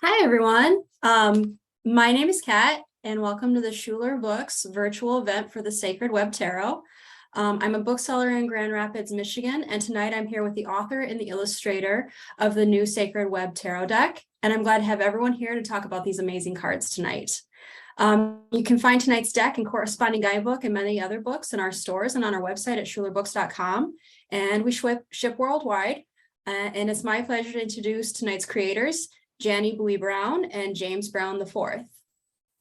Hi, everyone. My name is Kat, and welcome to the Schuler Books virtual event for the Sacred Web Tarot. I'm a bookseller in Grand Rapids, Michigan, and tonight I'm here with the author and the illustrator of the new Sacred Web Tarot deck, and I'm glad to have everyone here to talk about these amazing cards tonight. You can find tonight's deck and corresponding guidebook and many other books in our stores and on our website at schulerbooks.com, and we ship worldwide. And it's my pleasure to introduce tonight's creators, Jannie Brown and James Brown IV.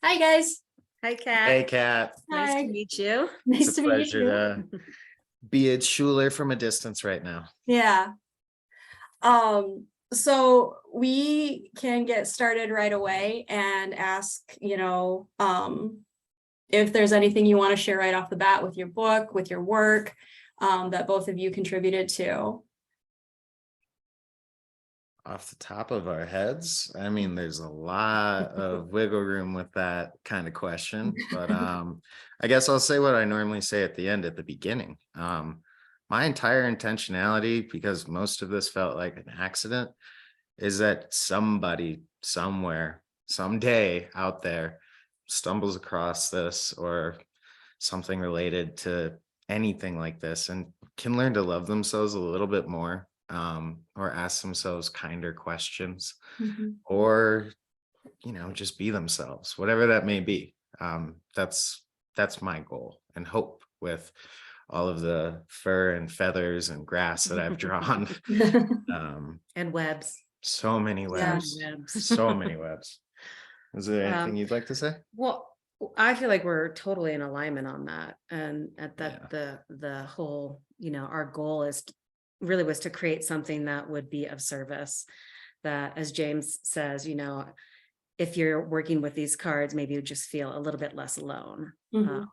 Hi, guys. Hi, Kat. Hey, Kat. Nice Hi. to meet you. Nice It's to a meet pleasure you. to be at Schuler from a distance right now. Yeah. So we can get started right away and ask, if there's anything you want to share right off the bat with your book, with your work, that both of you contributed to. Off the top of our heads, I mean, there's a lot of wiggle room with that kind of question, but I guess I'll say what I normally say at the end, at the beginning. My entire intentionality, because most of this felt like an accident, is that somebody somewhere someday out there stumbles across this or something related to anything like this and can learn to love themselves a little bit more, or ask themselves kinder questions, or just be themselves, whatever that may be. That's my goal and hope with all of the fur and feathers and grass that I've drawn. And webs. So many webs. So many webs. Is there anything you'd like to say? Well, I feel like we're totally in alignment on that. And at that, the whole, our goal was to create something that would be of service. That, as James says, if you're working with these cards, maybe you just feel a little bit less alone. And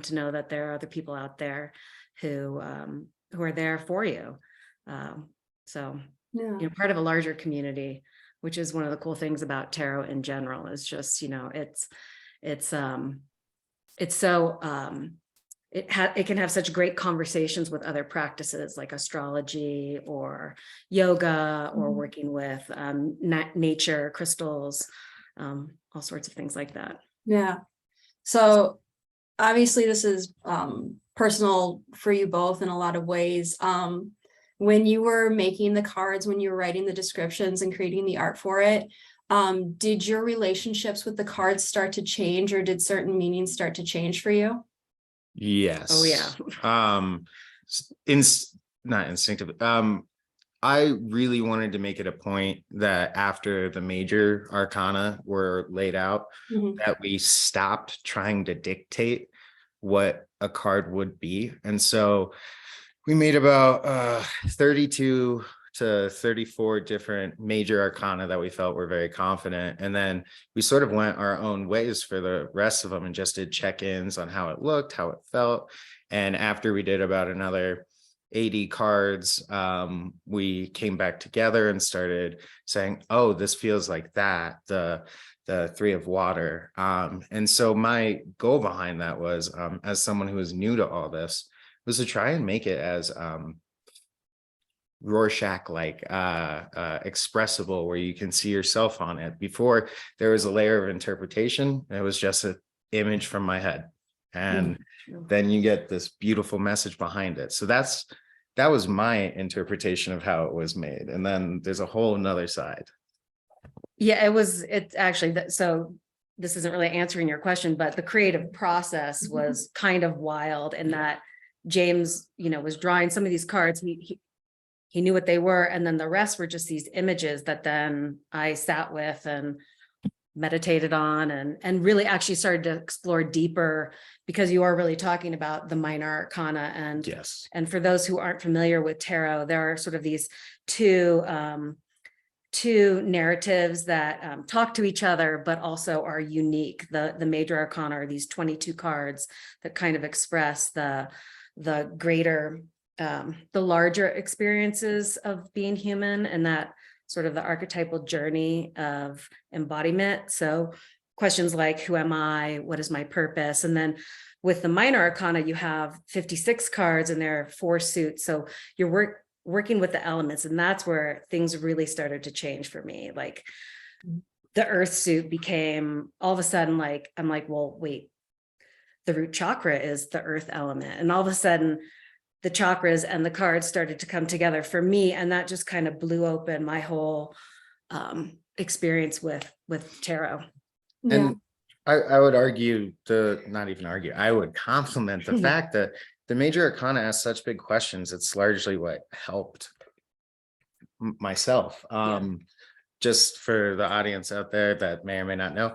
to know that there are other people out there who are there for you. Part of a larger community, which is one of the cool things about tarot in general, is just, it can have such great conversations with other practices like astrology or yoga or working with nature, crystals, all sorts of things like that. Yeah. So obviously this is personal for you both in a lot of ways. When you were making the cards, when you were writing the descriptions and creating the art for it, did your relationships with the cards start to change, or did certain meanings start to change for you? Yes. Oh, yeah. Not instinctively. I really wanted to make it a point that after the major arcana were laid out, that we stopped trying to dictate what a card would be. And so we made about 32 to 34 different major arcana that we felt were very confident. And then we sort of went our own ways for the rest of them and just did check-ins on how it looked, how it felt. And after we did about another 80 cards, we came back together and started saying, oh, this feels like that, the Three of Water. And so my goal behind that was, as someone who is new to all this, was to try and make it as Rorschach-like, expressible, where you can see yourself on it. Before, there was a layer of interpretation. It was just an image from my head. And then you get this beautiful message behind it. So that was my interpretation of how it was made. And then there's a whole nother side. Yeah, it's actually, so this isn't really answering your question, but the creative process was kind of wild in that James, was drawing some of these cards. He knew what they were. And then the rest were just these images that then I sat with and meditated on and really actually started to explore deeper, because you are really talking about the minor arcana. And yes, and for those who aren't familiar with tarot, there are sort of these two narratives that talk to each other, but also are unique. The major arcana are these 22 cards that kind of express the greater, the larger experiences of being human, and that sort of the archetypal journey of embodiment. So questions like, who am I? What is my purpose? And then with the minor arcana, you have 56 cards and there are 4 suits. So you're working with the elements, and that's where things really started to change for me. Like the earth suit became all of a sudden like, I'm like, well, wait, the root chakra is the earth element. And all of a sudden the chakras and the cards started to come together for me. And that just kind of blew open my whole experience with tarot. Yeah. And I would argue not even argue, I would compliment the fact that the major arcana asks such big questions. It's largely what helped myself. Just for the audience out there that may or may not know,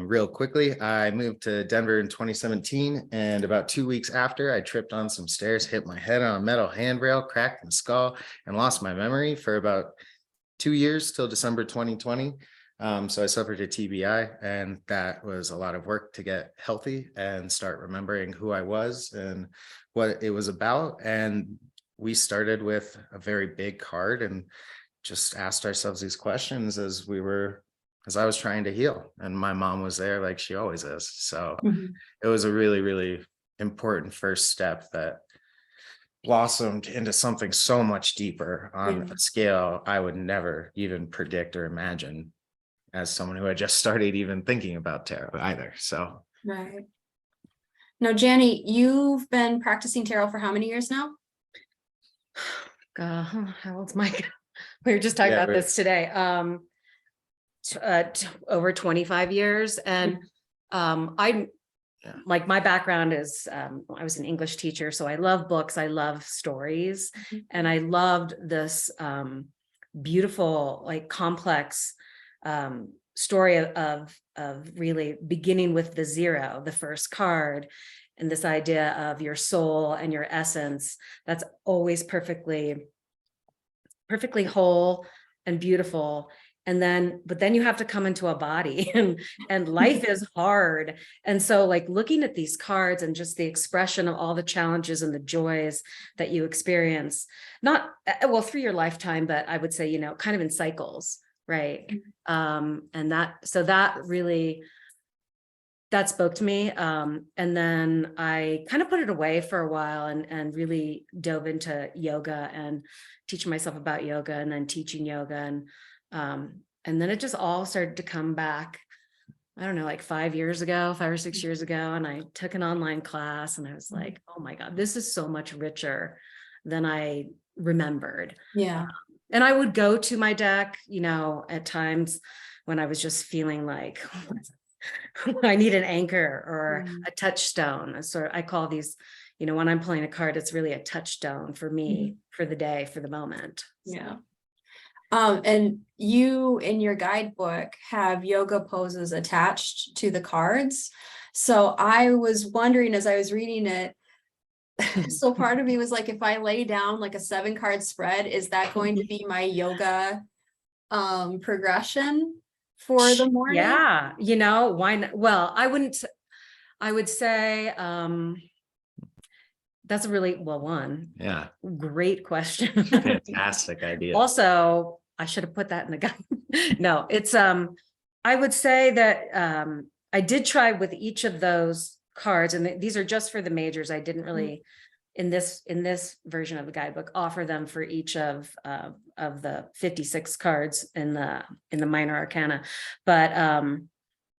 real quickly, I moved to Denver in 2017, and about 2 weeks after, I tripped on some stairs, hit my head on a metal handrail, cracked my skull, and lost my memory for about 2 years till December 2020. So I suffered a TBI, and that was a lot of work to get healthy and start remembering who I was and what it was about. And we started with a very big card and just asked ourselves these questions as I was trying to heal, and my mom was there like she always is. So it was a really, really important first step that blossomed into something so much deeper on a scale I would never even predict or imagine as someone who had just started even thinking about tarot either. So Right. Now, Jannie, you've been practicing tarot for how many years now? How old's Mike? We were just talking about this today. Over 25 years. And I like, my background is I was an English teacher, so I love books, I love stories, and I loved this beautiful, like, complex story of really beginning with the zero, the first card, and this idea of your soul and your essence that's always perfectly whole and beautiful. But then you have to come into a body, and life is hard. And so, like, looking at these cards and just the expression of all the challenges and the joys that you experience, not well through your lifetime, but I would say, you know, kind of in cycles, right? And that spoke to me. And then I kind of put it away for a while and really dove into yoga and teaching myself about yoga, and then teaching yoga. And then it just all started to come back, I don't know, like 5 or 6 years ago. And I took an online class, and I was like, oh my God, this is so much richer than I remembered. Yeah. And I would go to my deck, you know, at times when I was just feeling like I need an anchor or a touchstone. So I call these, you know, when I'm playing a card, it's really a touchstone for me for the day, for the moment. Yeah. And you, in your guidebook, have yoga poses attached to the cards. So I was wondering as I was reading it, so part of me was like, if I lay down like a 7-card spread, is that going to be my yoga progression for the morning? Yeah, you know, why not? Well, I would say that's a really great question. fantastic idea. Also, I should have put that in the guide. No, it's I would say that I did try with each of those cards, and these are just for the majors. I didn't really in this version of the guidebook offer them for each of the 56 cards in the minor arcana, but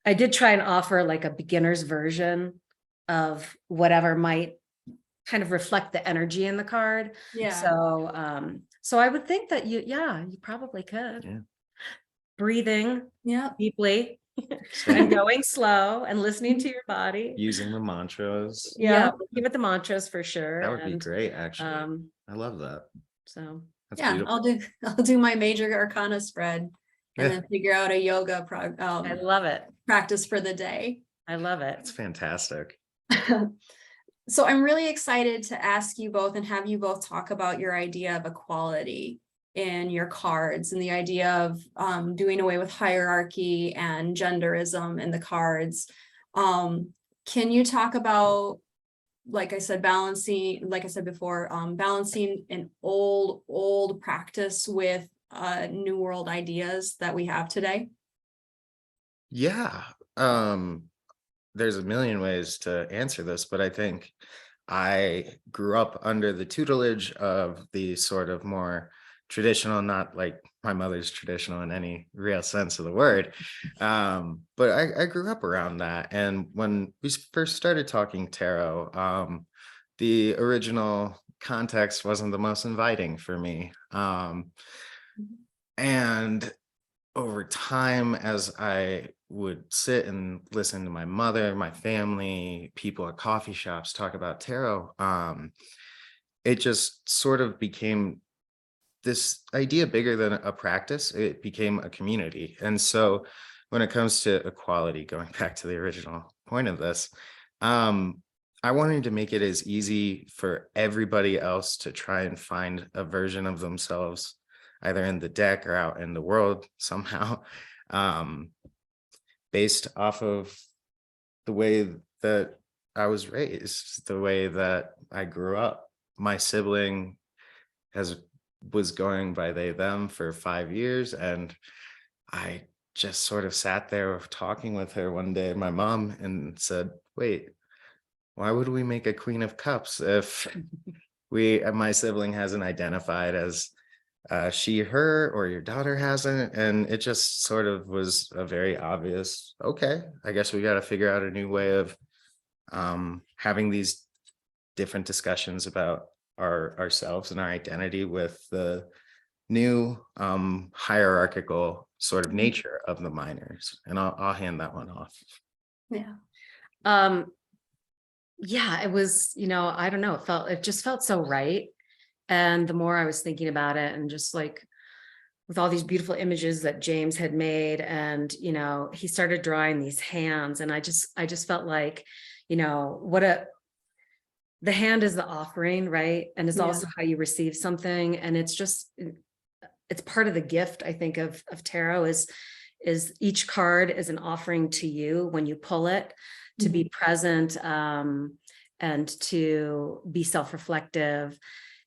I did try and offer like a beginner's version of whatever might kind of reflect the energy in the card. Yeah. So I would think that you probably could. Yeah. Breathing Deeply and going slow and listening to your body. Using the mantras. Give it the mantras for sure. That would be great, actually. I love that. So that's beautiful. I'll do my major arcana spread and then figure out a yoga I love it. practice for the day. I love it. It's fantastic. So I'm really excited to ask you both and have you both talk about your idea of equality in your cards, and the idea of doing away with hierarchy and genderism in the cards. Can you talk about, like I said before, balancing an old practice with new world ideas that we have today? Yeah. There's a million ways to answer this, but I think I grew up under the tutelage of the sort of more traditional, not like my mother's traditional in any real sense of the word. But I grew up around that. And when we first started talking tarot, the original context wasn't the most inviting for me. And over time, as I would sit and listen to my mother, my family, people at coffee shops talk about tarot, it just sort of became this idea bigger than a practice. It became a community. And so when it comes to equality, going back to the original point of this, I wanted to make it as easy for everybody else to try and find a version of themselves, either in the deck or out in the world somehow, based off of the way that I was raised, the way that I grew up. My sibling was going by they them for 5 years, and I just sort of sat there talking with her one day, my mom, and said, wait, why would we make a Queen of Cups if my sibling hasn't identified as she, her, or your daughter hasn't? And it just sort of was a very obvious, okay, I guess we got to figure out a new way of having these different discussions about ourselves and our identity with the new hierarchical sort of nature of the minors. And I'll hand that one off. Yeah. Yeah, it was, I don't know, it just felt so right. And the more I was thinking about it, and just like with all these beautiful images that James had made, and he started drawing these hands, and I just felt like, the hand is the offering, right? And it's also how you receive something. And it's part of the gift, I think, of tarot is each card is an offering to you when you pull it, to be present, and to be self-reflective.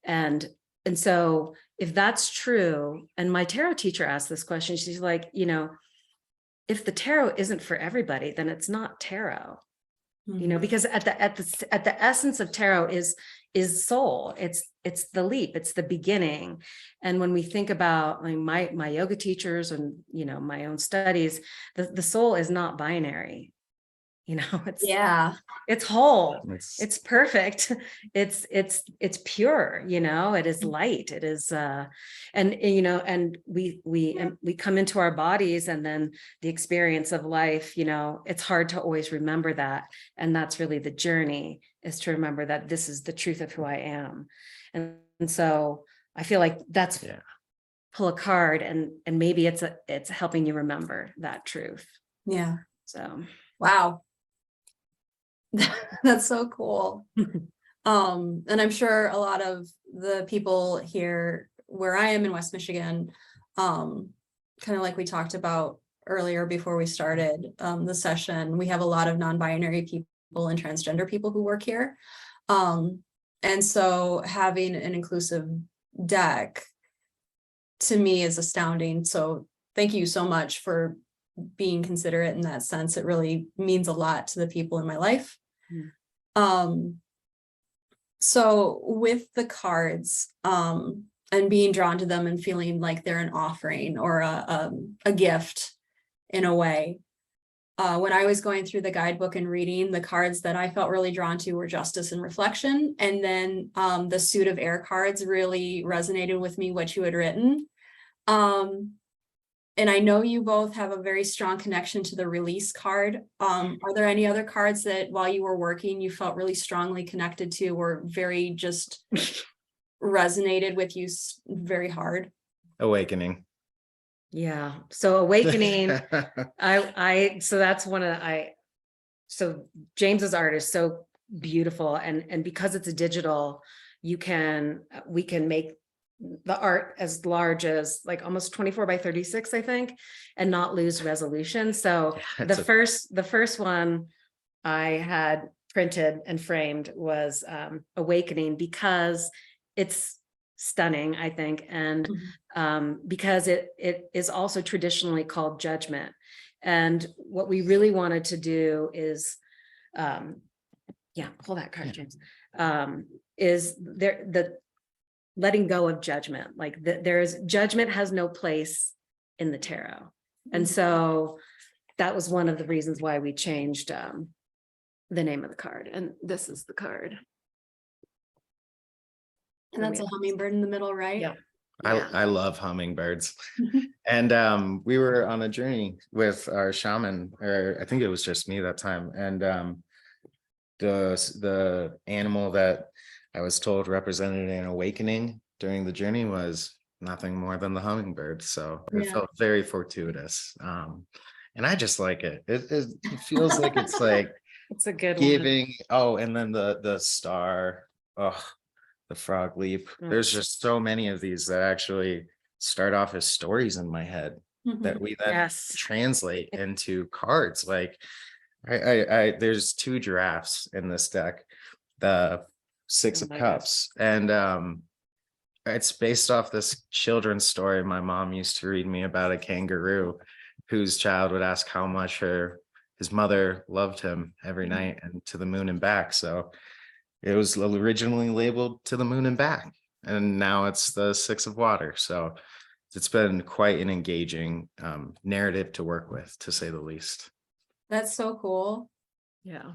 And so if that's true, and my tarot teacher asked this question, she's like, if the tarot isn't for everybody, then it's not tarot. Because at the essence of tarot is soul. It's the leap, it's the beginning. And when we think about my yoga teachers and my own studies, the soul is not binary. It's whole, it's perfect, it's pure, it is light, it is and we come into our bodies, and then the experience of life, it's hard to always remember that. And that's really the journey, is to remember that this is the truth of who I am. And so I feel like that's pull a card, and maybe it's helping you remember that truth. Yeah. So wow. That's so cool. And I'm sure a lot of the people here where I am in West Michigan, kind of like we talked about earlier before we started the session, we have a lot of non-binary people and transgender people who work here. And so having an inclusive deck to me is astounding. So thank you so much for being considerate in that sense. It really means a lot to the people in my life. So with the cards, and being drawn to them and feeling like they're an offering or a gift in a way. When I was going through the guidebook and reading, the cards that I felt really drawn to were Justice and Reflection. And then the Suit of Air cards really resonated with me, what you had written. And I know you both have a very strong connection to the Release card. Are there any other cards that while you were working, you felt really strongly connected to, or very just resonated with you very hard? Awakening. Yeah. So Awakening, so that's so James's art is so beautiful. And because it's a digital, we can make the art as large as like almost 24 by 36, I think, and not lose resolution. So the first one I had printed and framed was Awakening, because it's stunning, I think, and because it is also traditionally called Judgment. And what we really wanted to do is pull that card, James, is there letting go of judgment. Like judgment has no place in the tarot. And so that was one of the reasons why we changed the name of the card. And this is the card. And that's a hummingbird in the middle, right? Yeah. I love hummingbirds. And we were on a journey with our shaman, or I think it was just me that time. And the animal that I was told represented an awakening during the journey was nothing more than the hummingbird. So it felt very fortuitous. And I just like it. It feels like it's like It's a good giving. Oh, and then the star. Oh, the frog leap. There's just so many of these that actually start off as stories in my head that we then translate into cards. Like there's 2 giraffes in this deck, the 6 of cups, and it's based off this children's story my mom used to read me about a kangaroo whose child would ask how much his mother loved him every night and to the moon and back. So it was originally labeled To the Moon and Back, and now it's the 6 of water. So it's been quite an engaging narrative to work with, to say the least. That's so cool. Yeah.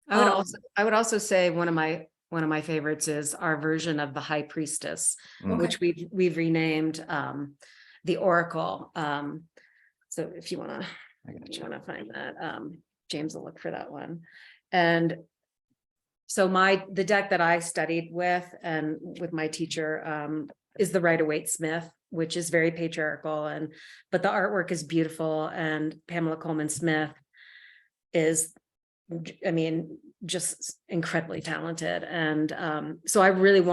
I would also say one of my favorites is our version of the High Priestess, which we've renamed the Oracle. So if you want to find that, James will look for that one. And so the deck that I studied with and with my teacher is the Rider-Waite-Smith, which is very patriarchal, but the artwork is beautiful. And Pamela Coleman Smith is, I mean, just incredibly talented. And so I really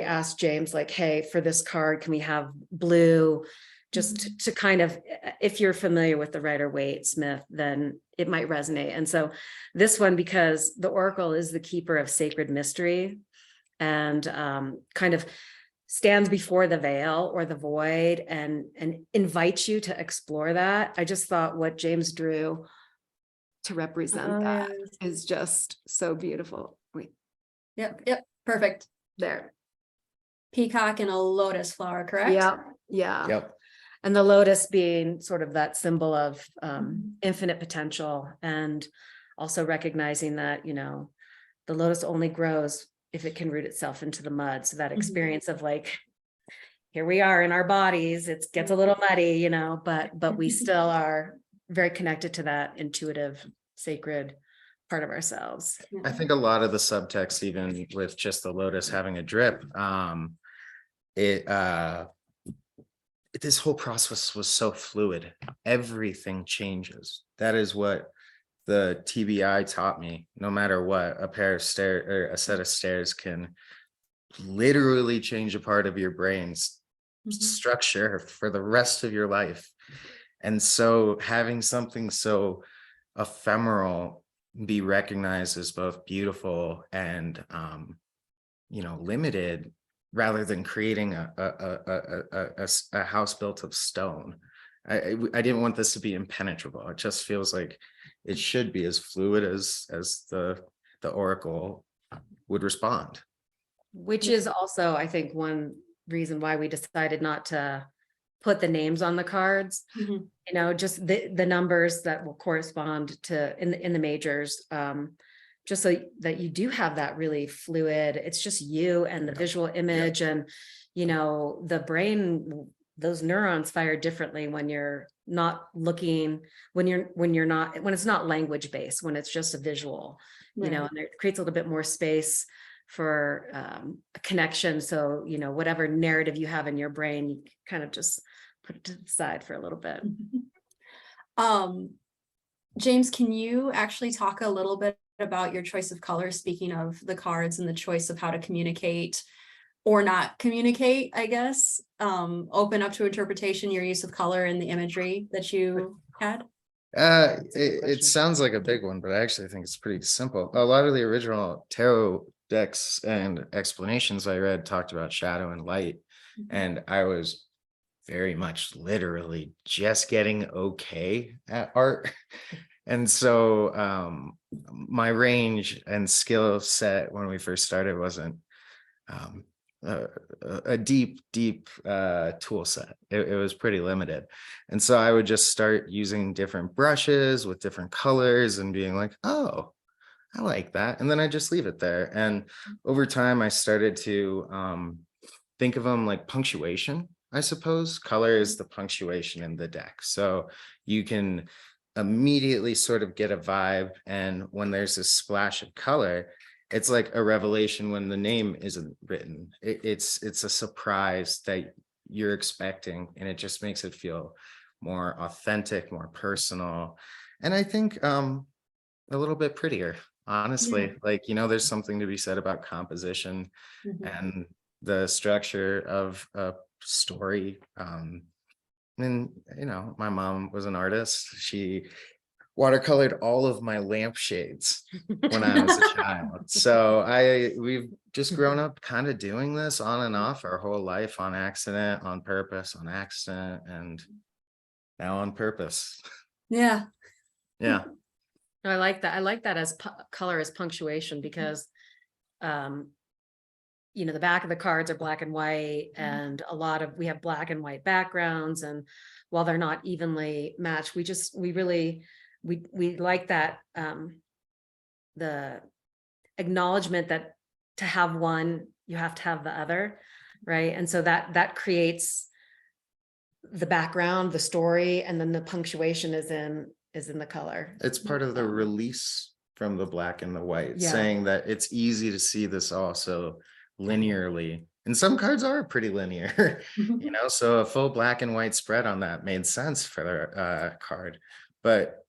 asked James, like, hey, for this card, can we have blue? Just to kind of, if you're familiar with the Rider-Waite-Smith, then it might resonate. And so this one, because the Oracle is the keeper of sacred mystery and kind of stands before the veil or the void and invites you to explore that. I just thought what James drew to represent that is just so beautiful. Wait. Yep. Perfect. There. Peacock and a lotus flower, correct? Yeah. Yep. And the lotus being sort of that symbol of infinite potential, and also recognizing that, the lotus only grows if it can root itself into the mud. So that experience of like, here we are in our bodies, it gets a little muddy, but we still are very connected to that intuitive, sacred part of ourselves. I think a lot of the subtext, even with just the lotus having a drip, this whole process was so fluid. Everything changes. That is what the TBI taught me. No matter what, a pair of stairs or a set of stairs can literally change a part of your brain's structure for the rest of your life. And so having something so ephemeral be recognized as both beautiful and limited, rather than creating a house built of stone. I didn't want this to be impenetrable. It just feels like it should be as fluid as the Oracle would respond. Which is also, I think, one reason why we decided not to put the names on the cards. Just the numbers that will correspond to in the majors. Just so that you do have that really fluid, it's just you and the visual image and, the brain, those neurons fire differently when you're not looking, when it's not language based, when it's just a visual, and it creates a little bit more space for a connection. So, whatever narrative you have in your brain, you kind of just put it to the side for a little bit. James, can you actually talk a little bit about your choice of color, speaking of the cards and the choice of how to communicate or not communicate, I guess, open up to interpretation, your use of color and the imagery that you had? It sounds like a big one, but I actually think it's pretty simple. A lot of the original tarot decks and explanations I read talked about shadow and light, and I was very much literally just getting okay at art. And so my range and skill set when we first started wasn't a deep tool set. It was pretty limited, and so I would just start using different brushes with different colors and being like, oh, I like that, and then I just leave it there. And over time I started to think of them like punctuation. I suppose color is the punctuation in the deck, so you can immediately sort of get a vibe, and when there's a splash of color, it's like a revelation when the name isn't written. It's a surprise that you're expecting, and it just makes it feel more authentic, more personal, and I think a little bit prettier, Yeah. honestly. Like, there's something to be said about composition Mhm. and the structure of a story. And my mom was an artist. She watercolored all of my lampshades when I was a child. So we've just grown up kind of doing this on and off our whole life, on accident, on purpose, on accident, and now on purpose. Yeah. Yeah. I like that. I like that as color as punctuation, because the back of the cards are black and white, and we have black and white backgrounds, and while they're not evenly matched, we really like that, the acknowledgement that to have one, you have to have the other, right? And so that creates the background, the story, and then the punctuation is in the color. It's part of the release from the black and the white, Yeah. saying that it's easy to see this also linearly. And some cards are pretty linear, so a full black and white spread on that made sense for the card. But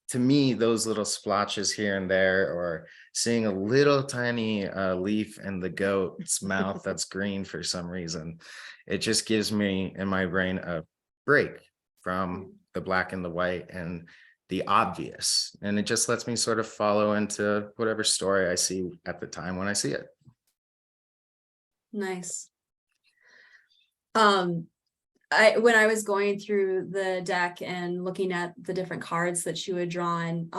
to me, those little splotches here and there, or seeing a little tiny leaf in the goat's mouth that's green for some reason, it just gives me in my brain a break from the black and the white and the obvious. And it just lets me sort of follow into whatever story I see at the time when I see it. Nice. When I was going through the deck and looking at the different cards that you had drawn,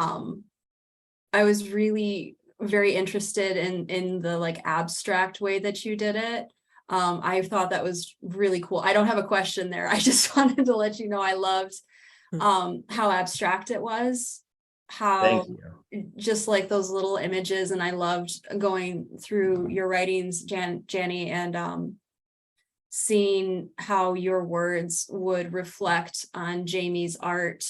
I was really very interested in the like abstract way that you did it. I thought that was really cool. I don't have a question there. I just wanted to let you know I loved how abstract it was, how Thank you. just like those little images, and I loved going through your writings, Jannie, and seeing how your words would reflect on Jamie's art,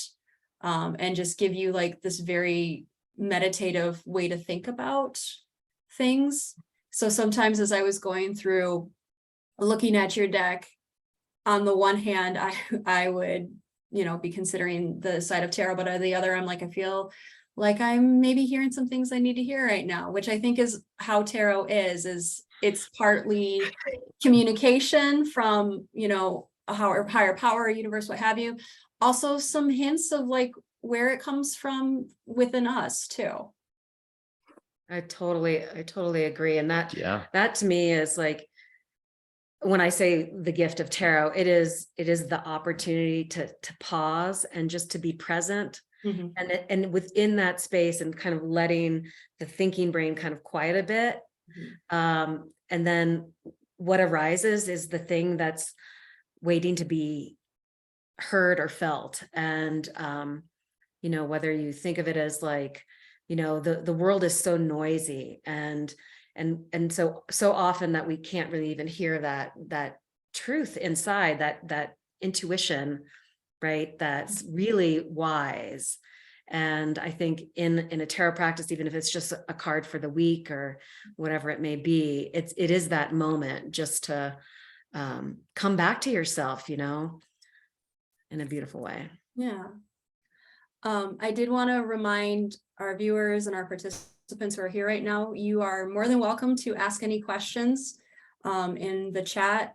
and just give you like this very meditative way to think about things. So sometimes as I was going through looking at your deck, on the one hand, I would, be considering the side of tarot, but on the other, I'm like, I feel like I'm maybe hearing some things I need to hear right now, which I think is how tarot is it's partly communication from, a higher power, universe, what have you. Also some hints of like where it comes from within us too. I totally agree. And Yeah. that to me is like, when I say the gift of tarot, it is the opportunity to pause and just to be present. Mhm. And within that space, and kind of letting the thinking brain kind of quiet a bit. And then what arises is the thing that's waiting to be heard or felt. And, whether you think of it as like, the world is so noisy, and so often that we can't really even hear that truth inside, that intuition, right? That's really wise. And I think in a tarot practice, even if it's just a card for the week or whatever it may be, it is that moment just to come back to yourself, in a beautiful way. Yeah. I did want to remind our viewers and our participants who are here right now, you are more than welcome to ask any questions in the chat.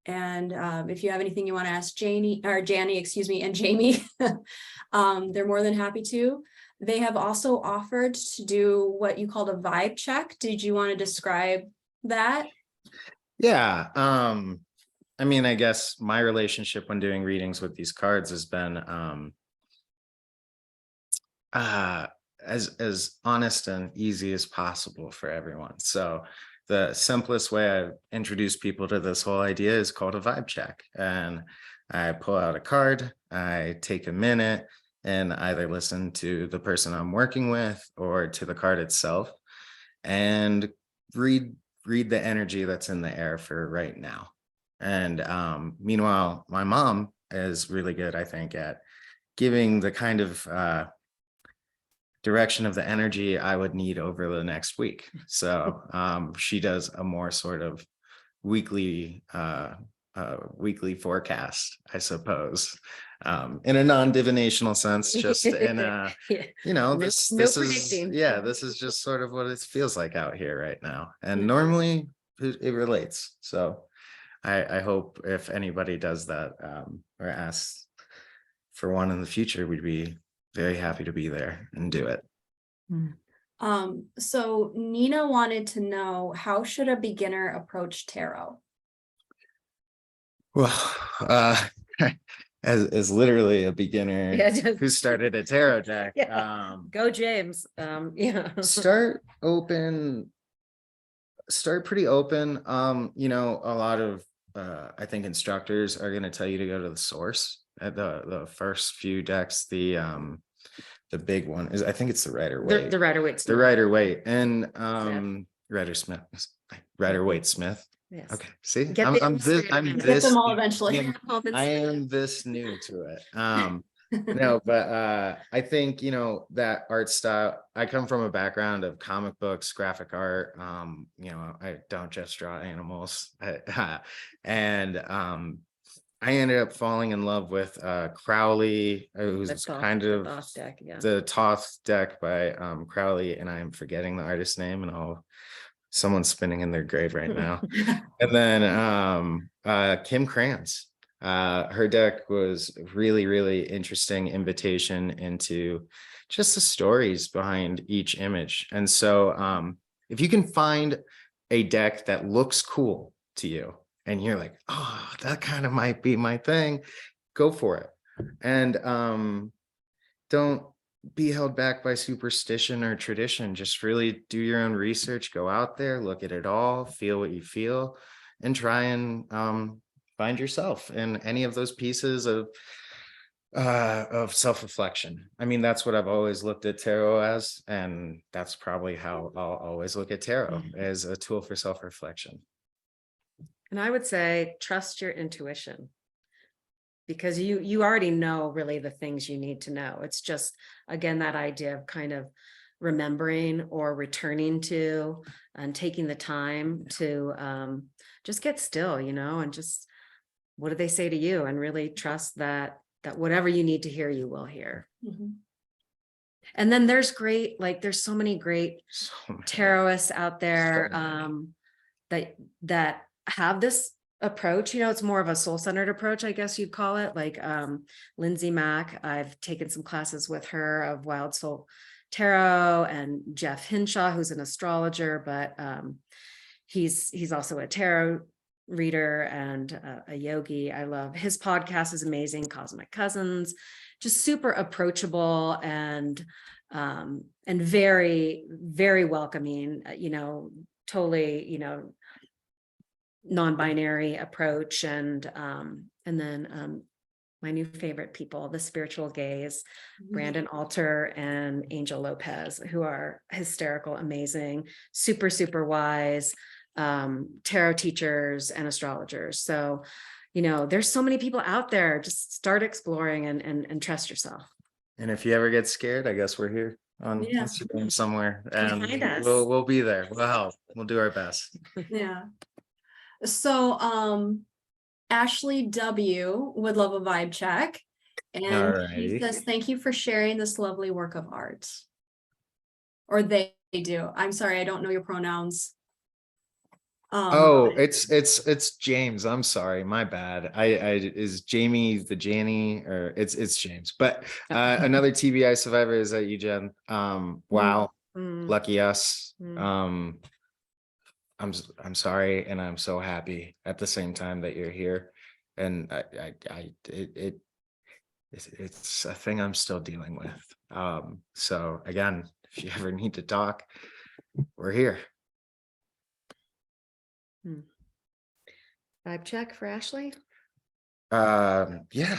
And if you have anything you want to ask Jannie, and Jamie, they're more than happy to. They have also offered to do what you called a vibe check. Did you want to describe that? Yeah. I guess my relationship when doing readings with these cards has been as honest and easy as possible for everyone. So the simplest way I introduce people to this whole idea is called a vibe check. And I pull out a card, I take a minute and either listen to the person I'm working with or to the card itself and read the energy that's in the air for right now. And meanwhile, my mom is really good, I think, at giving the kind of direction of the energy I would need over the next week. So she does a more sort of weekly forecast, I suppose, in a non-divinational sense, just in a, Yeah. you know, No- this no is predicting. this is just sort of what it feels like out here right now. And normally it relates. So I hope if anybody does that or asks for one in the future, we'd be very happy to be there and do it. So Nina wanted to know, how should a beginner approach tarot? Well, as literally a beginner Yeah, just- who started a tarot deck, Yeah. Go James. Yeah. start pretty open. You know, a lot of I think instructors are going to tell you to go to the source at the first few decks. The big one is, I think it's the Rider Waite. The Rider Waite. The Rider Waite and Rider Smith. Rider Waite Smith. Yes. Okay. See, Get I'm the this illustrator. Get them all eventually. I am this new to it. No, but I think, you know, that art style, I come from a background of comic books, graphic art. You know, I don't just draw animals. And I ended up falling in love with Crowley, who's kind of the Toth deck by Crowley, and I'm forgetting the artist's name, and someone's spinning in their grave right now. And then Kim Krantz. Her deck was really, really interesting invitation into just the stories behind each image. And so if you can find a deck that looks cool to you and you're like, oh, that kind of might be my thing, go for it. And don't be held back by superstition or tradition. Just really do your own research, go out there, look at it all, feel what you feel, and try and find yourself in any of those pieces of self-reflection. I mean, that's what I've always looked at tarot as, and that's probably how I'll always look at tarot, as a tool for self-reflection. And I would say, trust your intuition, because you already know really the things you need to know. It's just, again, that idea of kind of remembering or returning to and taking the time to just get still, you know, and just, what do they say to you? And really trust that whatever you need to hear, you will hear. And then there's there's so many great tarotists out there that have this approach. You know, it's more of a soul-centered approach, I guess you'd call it. Like Lindsay Mack, I've taken some classes with her of Wild Soul Tarot, and Jeff Hinshaw, who's an astrologer, but he's also a tarot reader and a yogi. I love his podcast, is amazing. Cosmic Cousins, just super approachable and very, very welcoming, you know, totally, you know, non-binary approach. And then my new favorite people, the Spiritual Gaze, Brandon Alter and Angel Lopez, who are hysterical, amazing, super, super wise tarot teachers and astrologers. So, you know, there's so many people out there. Just start exploring and trust yourself. And if you ever get scared, I guess we're here on Instagram somewhere, and we'll be there. We'll help. We'll do our best. Yeah. So Ashley W would love a vibe check, and she says, thank you for sharing this lovely work of art. Or they do. I'm sorry, I don't know your pronouns. It's James. I'm sorry, my bad. Is Jamie the Jannie, or it's James. But another TBI survivor is at Jen. Wow, lucky us. I'm sorry, and I'm so happy at the same time that you're here. And it's a thing I'm still dealing with. So again, if you ever need to talk, we're here. Vibe check for Ashley. Yeah.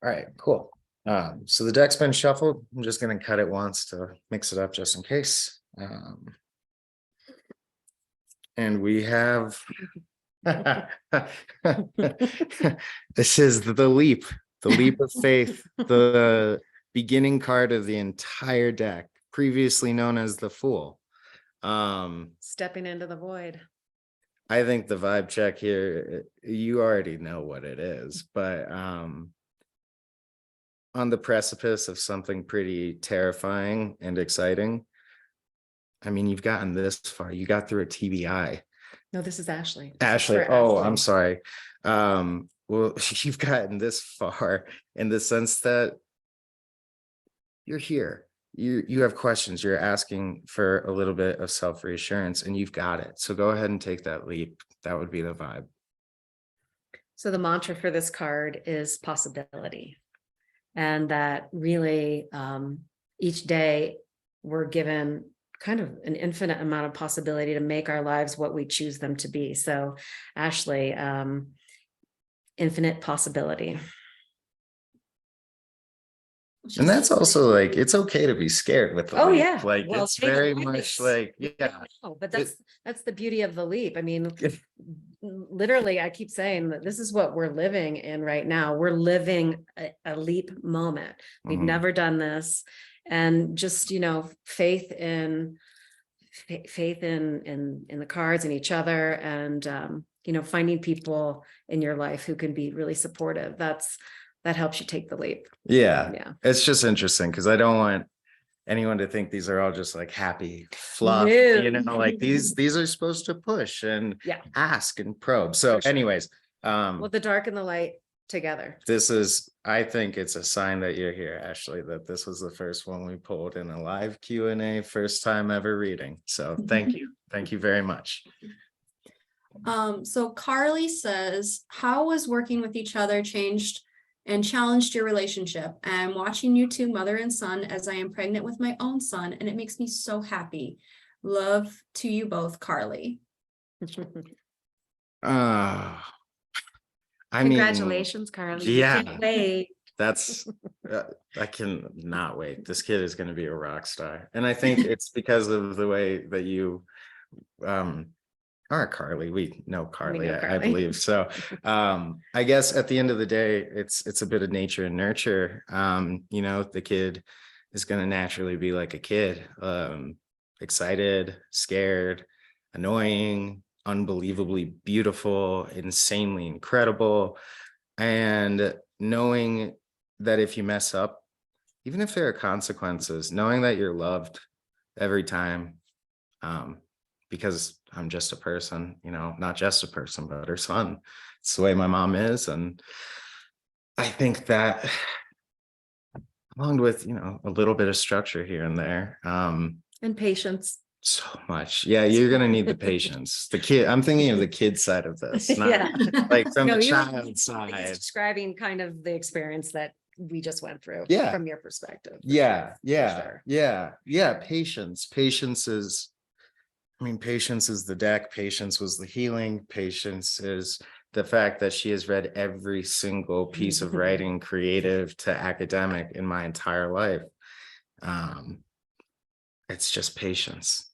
All right, cool. So the deck's been shuffled. I'm just gonna cut it once to mix it up just in case. And we have this is the leap of faith, the beginning card of the entire deck, previously known as the Fool. Stepping into the void. I think the vibe check here, you already know what it is, but on the precipice of something pretty terrifying and exciting. I mean, you've gotten this far. You got through a TBI. No, this is Ashley. Ashley. Oh, I'm sorry. Well, you've gotten this far in the sense that you're here. You have questions. You're asking for a little bit of self-reassurance, and you've got it. So go ahead and take that leap. That would be the vibe. So the mantra for this card is possibility. And that really each day we're given kind of an infinite amount of possibility to make our lives what we choose them to be. So Ashley, infinite possibility. And that's also like, it's okay to be scared with the Oh leap. yeah. Like Well, it's take it very nice. much like, yeah. No, but that's the beauty of the leap. I mean, literally, I keep saying that this is what we're living in right now. We're living a leap moment. We've Mhm. never done this. And just, faith in the cards and each other, and finding people in your life who can be really supportive. That helps you take the leap. Yeah. It's just interesting because I don't want anyone to think these are all just like happy fluff, No. like these are supposed to push and Yeah. ask and probe. So For sure. anyways, Well, the dark and the light together. I think it's a sign that you're here, Ashley, that this was the first one we pulled in a live Q&A, first time ever reading. So thank you. Thank you very much. So Carly says, how was working with each other changed and challenged your relationship? I'm watching you two, mother and son, as I am pregnant with my own son, and it makes me so happy. Love to you both, Carly. Congratulations, Carly. Yeah, Can't wait. that's I can not wait. This kid is going to be a rock star, and I think it's because of the way that you are Carly. We know Carly, I believe. So I guess at the end of the day, it's a bit of nature and nurture. The kid is going to naturally be like a kid, excited, scared, annoying, unbelievably beautiful, insanely incredible. And knowing that if you mess up, even if there are consequences, knowing that you're loved every time, because I'm just a person, not just a person, but her son. It's the way my mom is. And I think that along with, a little bit of structure here and there, and patience. so much. Yeah, you're gonna need the patience. The kid, I'm thinking of the kid side of this, not like from the child side. Describing kind of the experience that we just went through from your perspective. Yeah. Sure. Patience. Patience is the deck. Patience was the healing. Patience is the fact that she has read every single piece of writing, creative to academic, in my entire life. It's just patience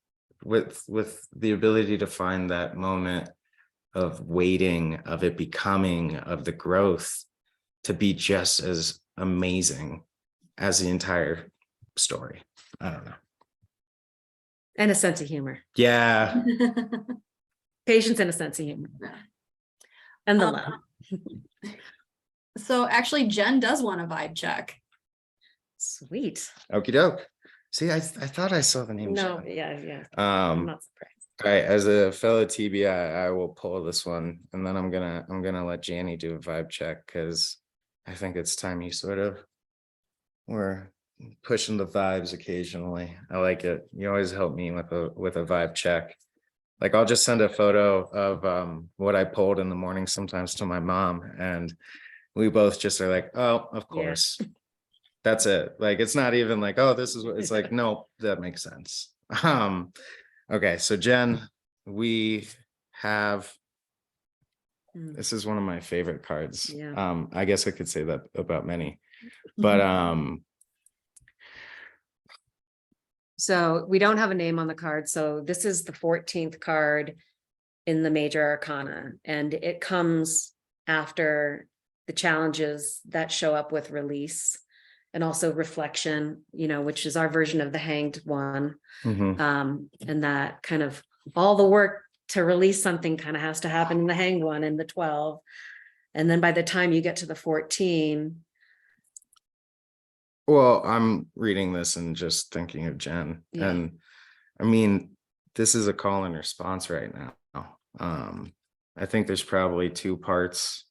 with the ability to find that moment of waiting, of it becoming, of the growth to be just as amazing as the entire story. I don't know. And a sense of humor. Yeah. Patience and a sense of humor. And the love. So actually, Jen does want a vibe check. Sweet. Okie doke. See, I thought I saw the name. No, Jen. yeah. I'm not surprised. All right, as a fellow TBI, I will pull this one, and then I'm gonna let Jannie do a vibe check because I think it's time you we're pushing the vibes occasionally. I like it. You always help me with a vibe check. Like I'll just send a photo of what I pulled in the morning sometimes to my mom, and we both just are like, oh, of course. Yeah. That's it. Like it's not even like, oh, this is what it's like. No, that makes sense. Okay, so Jen, we have, Mm, this is one of my favorite cards. Yeah. I guess I could say that about many, but So we don't have a name on the card. So this is the 14th card in the major arcana, and it comes after the challenges that show up with release and also reflection, which is our version of the hanged one. mhm. And that kind of all the work to release something kind of has to happen in the hanged one and the 12. And then by the time you get to the 14, Well, I'm reading this and just thinking of Jen. Yeah. And I mean, this is a call and response right now. I think there's probably two parts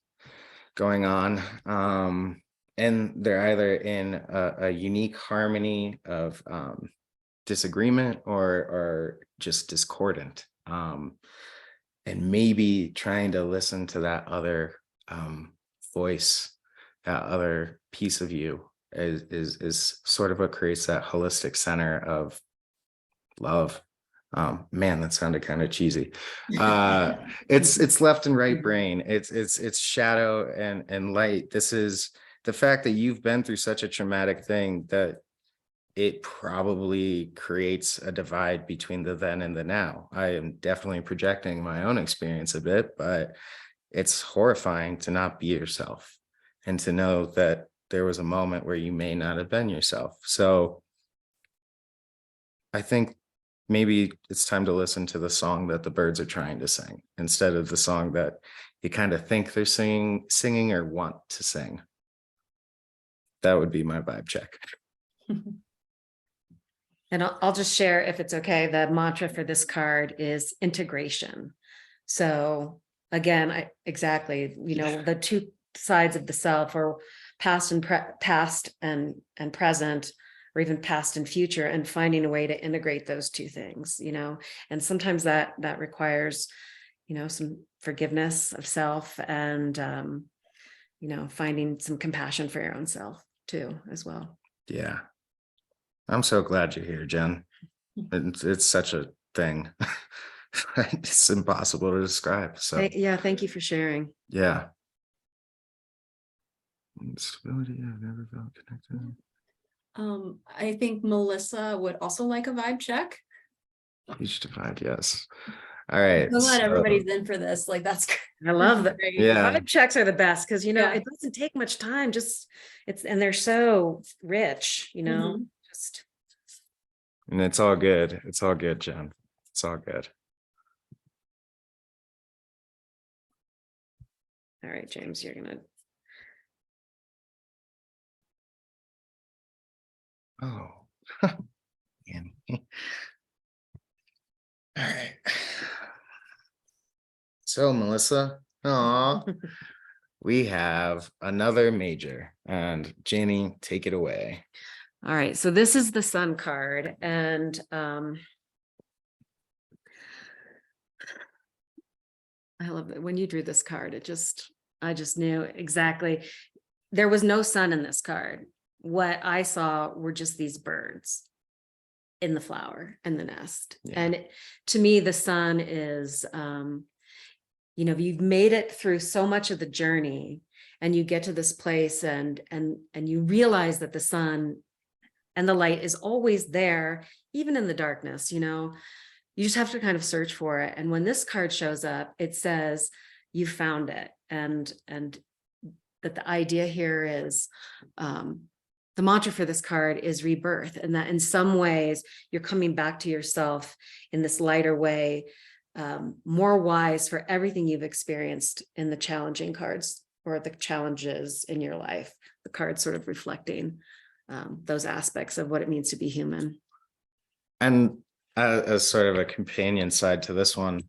going on. And they're either in a unique harmony of disagreement or just discordant. And maybe trying to listen to that other voice, that other piece of you is sort of what creates that holistic center of love. Man, that sounded kind of cheesy. It's left and right brain. It's shadow and light. This is the fact that you've been through such a traumatic thing that it probably creates a divide between the then and the now. I am definitely projecting my own experience a bit, but it's horrifying to not be yourself and to know that there was a moment where you may not have been yourself. So I think maybe it's time to listen to the song that the birds are trying to sing instead of the song that you kind of think they're singing or want to sing. That would be my vibe check. and I'll just share, if it's okay, the mantra for this card is integration. So again, exactly, the two sides of the self, or past and present, or even past and future, and finding a way to integrate those two things, and sometimes that requires, some forgiveness of self and, finding some compassion for your own self too, as well. Yeah. I'm so glad you're here, Jen. It's such a thing. It's impossible to describe. So Yeah, thank you for sharing. yeah. Stability, I've never felt connected. I think Melissa would also like a vibe check. Each divide, yes. All right. I'm glad So, everybody's in for this. Like that's I love that. great. yeah. Vibe checks are the best because Yeah. it doesn't take much time. And they're so rich, Mhm. just And it's all good. It's all good, Jen. It's all good. all right, James, you're gonna. Oh. Annie. All right. So, Melissa, we have another major, and Jannie, take it away. All right, so this is the Sun card, and I love that when you drew this card, I just knew exactly. There was no sun in this card. What I saw were just these birds in the flower and the nest. Yeah. And to me, the sun is, you've made it through so much of the journey, and you get to this place and you realize that the sun and the light is always there, even in the darkness, you just have to kind of search for it. And when this card shows up, it says you found it. And that the idea here is, the mantra for this card is rebirth, and that in some ways you're coming back to yourself in this lighter way, more wise for everything you've experienced in the challenging cards or the challenges in your life. The card sort of reflecting those aspects of what it means to be human. And as sort of a companion side to this one,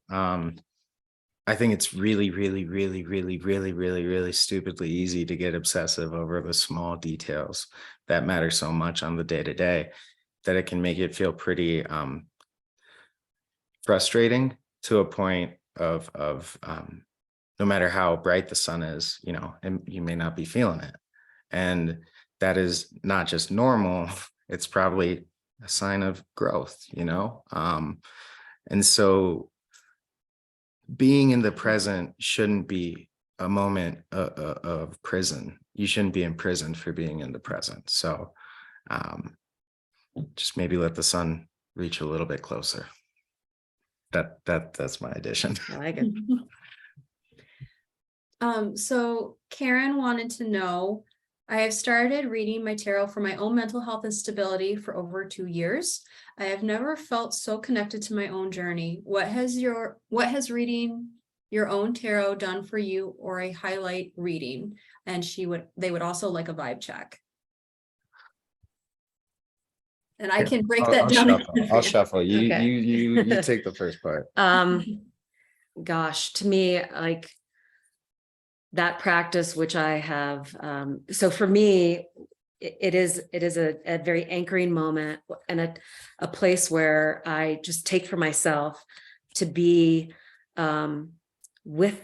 I think it's really, really, really, really, really, really, really stupidly easy to get obsessive over the small details that matter so much on the day-to-day that it can make it feel pretty frustrating to a point of no matter how bright the sun is, and you may not be feeling it. And that is not just normal, it's probably a sign of growth, And so being in the present shouldn't be a moment of prison. You shouldn't be imprisoned for being in the present. So just maybe let the sun reach a little bit closer. That's my addition. I like it. So Karen wanted to know, I have started reading my tarot for my own mental health and stability for over 2 years. I have never felt so connected to my own journey. What has reading your own tarot done for you, or a highlight reading? And they would also like a vibe check. And I can break that down. I'll shuffle. You Okay. you take the first part. Gosh, to me, like that practice, which I have, so for me, it is a very anchoring moment and a place where I just take for myself to be with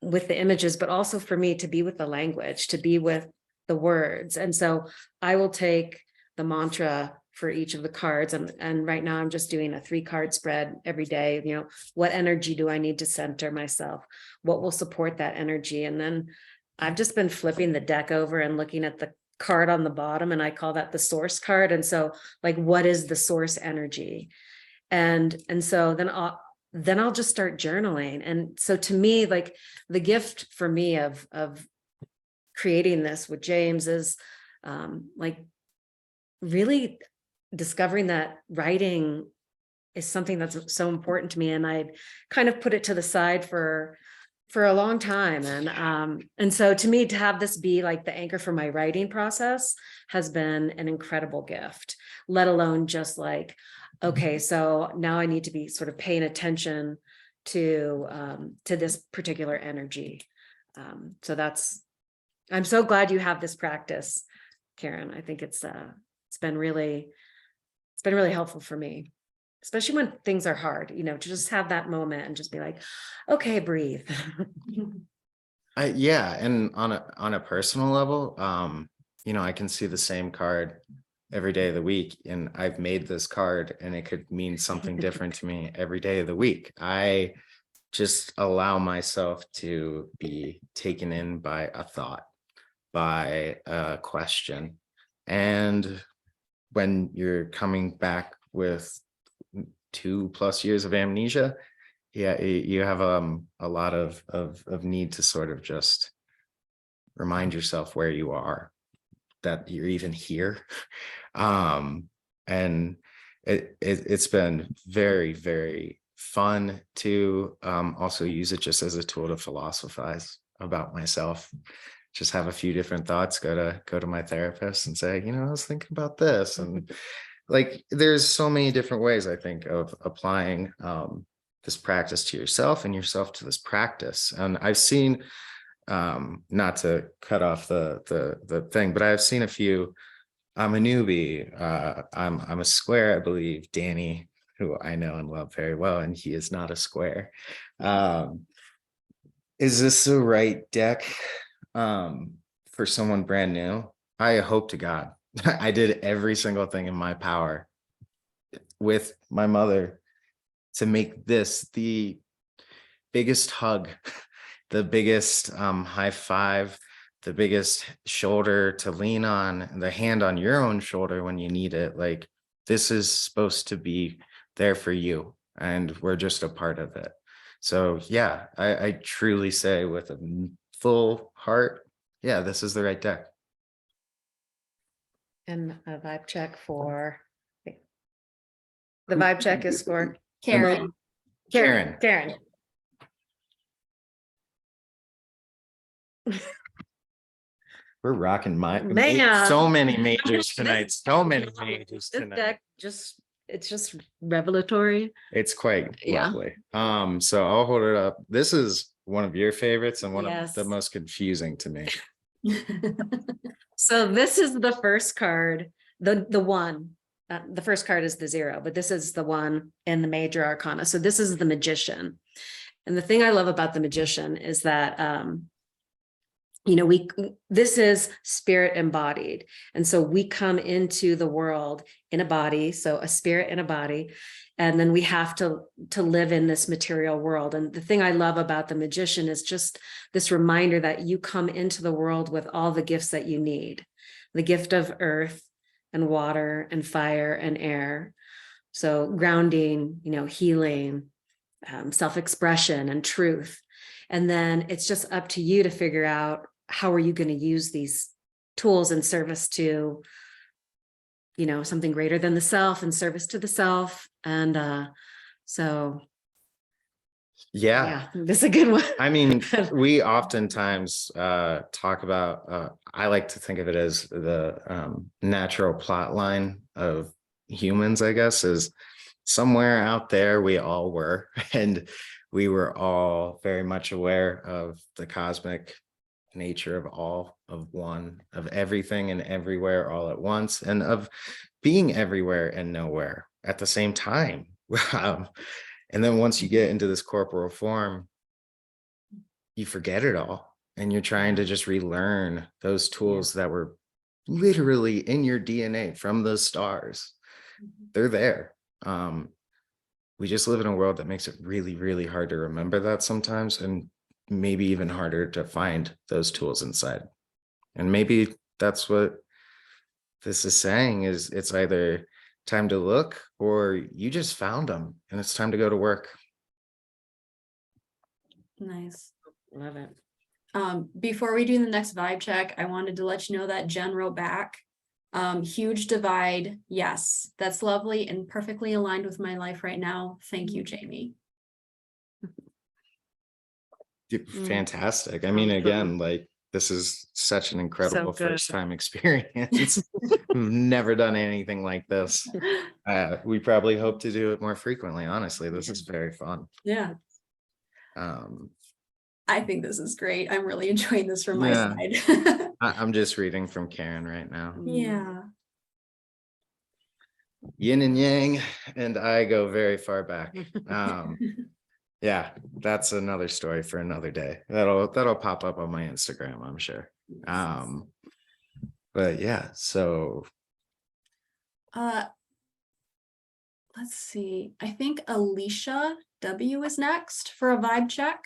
the images, but also for me to be with the language, to be with the words. And so I will take the mantra for each of the cards. And right now I'm just doing a 3-card spread every day. You know, what energy do I need to center myself? What will support that energy? And then I've just been flipping the deck over and looking at the card on the bottom, and I call that the source card. And so, like, what is the source energy? And so then I'll just start journaling. And so to me, like, the gift for me of creating this with James is like really discovering that writing is something that's so important to me. And I kind of put it to the side for a long time. And so to me, to have this be like the anchor for my writing process has been an incredible gift, let alone just like, okay, so now I need to be sort of paying attention to this particular energy. So I'm so glad you have this practice, Karen. I think it's been really helpful for me, especially when things are hard, you know, to just have that moment and just be like, okay, breathe. Yeah, and on a personal level, you know, I can see the same card every day of the week, and I've made this card and it could mean something different to me every day of the week. I just allow myself to be taken in by a thought, by a question. And when you're coming back with 2+ years of amnesia, yeah, you have a lot of need to sort of just remind yourself where you are, that you're even here. And it's been very, very fun to also use it just as a tool to philosophize about myself. Just have a few different thoughts, go to my therapist and say, you know, I was thinking about this. And like, there's so many different ways, I think, of applying this practice to yourself and yourself to this practice. And I've seen, not to cut off the thing, but I've seen a few. I'm a newbie. I'm a square, I believe. Danny, who I know and love very well, and he is not a square. Is this the right deck for someone brand new? I hope to God. I did every single thing in my power with my mother to make this the biggest hug, the biggest high five, the biggest shoulder to lean on, the hand on your own shoulder when you need it. Like, this is supposed to be there for you, and we're just a part of it. So yeah, I truly say with a full heart, yeah, this is the right deck. And a vibe check for the vibe check is for Karen. Karen. We're rocking Man. so many majors tonight. So many majors This tonight. deck it's just revelatory. It's quite Yeah. lovely. So I'll hold it up. This is one of your favorites and one of Yes. the most confusing to me. So this is the first card, the one. The first card is the 0, but this is the one in the major arcana. So this is the Magician. And the thing I love about the Magician is that you know, this is spirit embodied. And so we come into the world in a body, so a spirit in a body, and then we have to live in this material world. And the thing I love about the magician is just this reminder that you come into the world with all the gifts that you need, the gift of earth and water and fire and air. So grounding, you know, healing, self-expression and truth. And then it's just up to you to figure out, how are you going to use these tools in service to, you know, something greater than the self, and service to the self. And so Yeah. this is a good one. I mean, we oftentimes talk about, I like to think of it as the natural plot line of humans, I guess, is somewhere out there we all were, and we were all very much aware of the cosmic nature of all, of one, of everything and everywhere all at once, and of being everywhere and nowhere at the same time. And then once you get into this corporal form, you forget it all, and you're trying to just relearn those tools that were literally in your DNA from the stars. They're there. We just live in a world that makes it really, really hard to remember that sometimes, and maybe even harder to find those tools inside. And maybe that's what this is saying, is it's either time to look, or you just found them and it's time to go to work. Nice. Love it. Before we do the next vibe check, I wanted to let you know that Jen wrote back. Huge divide. Yes, that's lovely and perfectly aligned with my life right now. Thank you, Jamie. Fantastic. I mean, again, like, this is such an incredible good. first time experience. We've never done anything like this. We probably hope to do it more frequently. Honestly, this is very fun. Yeah, Um, I think this is great. I'm really enjoying this from my Yeah. side. I'm just reading from Karen right now. Yeah. Yin and yang, and I go very far back. Yeah, that's another story for another day. That'll pop up on my Instagram, I'm sure. But yeah, so Let's see. I think Alicia W is next for a vibe check.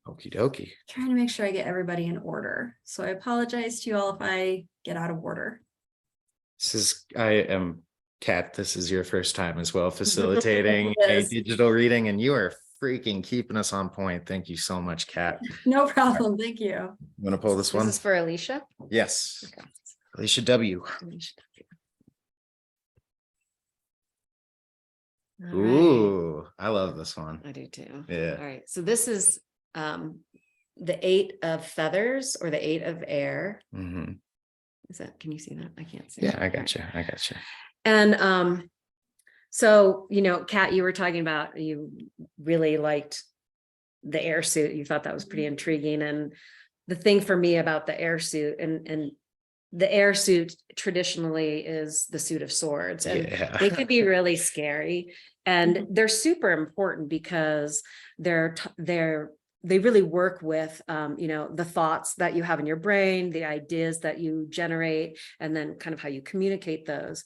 okie dokie. Trying to make sure I get everybody in order. So I apologize to you all if I get out of order. I am Kat. This is your first time as well facilitating a Yes. digital reading, and you are freaking keeping us on point. Thank you so much, Kat. No problem. Thank you. You want to pull this one? This is for Alicia. Yes. Okay. Alicia W. All right. Ooh, I love this one. I do too. Yeah. All right. So this is the 8 of feathers, or the 8 of air. Mm-hmm. Is that, can you see that? I can't see. Yeah, it. I got you. I got you. And so, you know, Kat, you were talking about, you really liked the air suit. You thought that was pretty intriguing. And the thing for me about the air suit, and the air suit traditionally is the suit of swords, and Yeah. they could be really scary, and they're super important because they really work with, you know, the thoughts that you have in your brain, the ideas that you generate, and then kind of how you communicate those.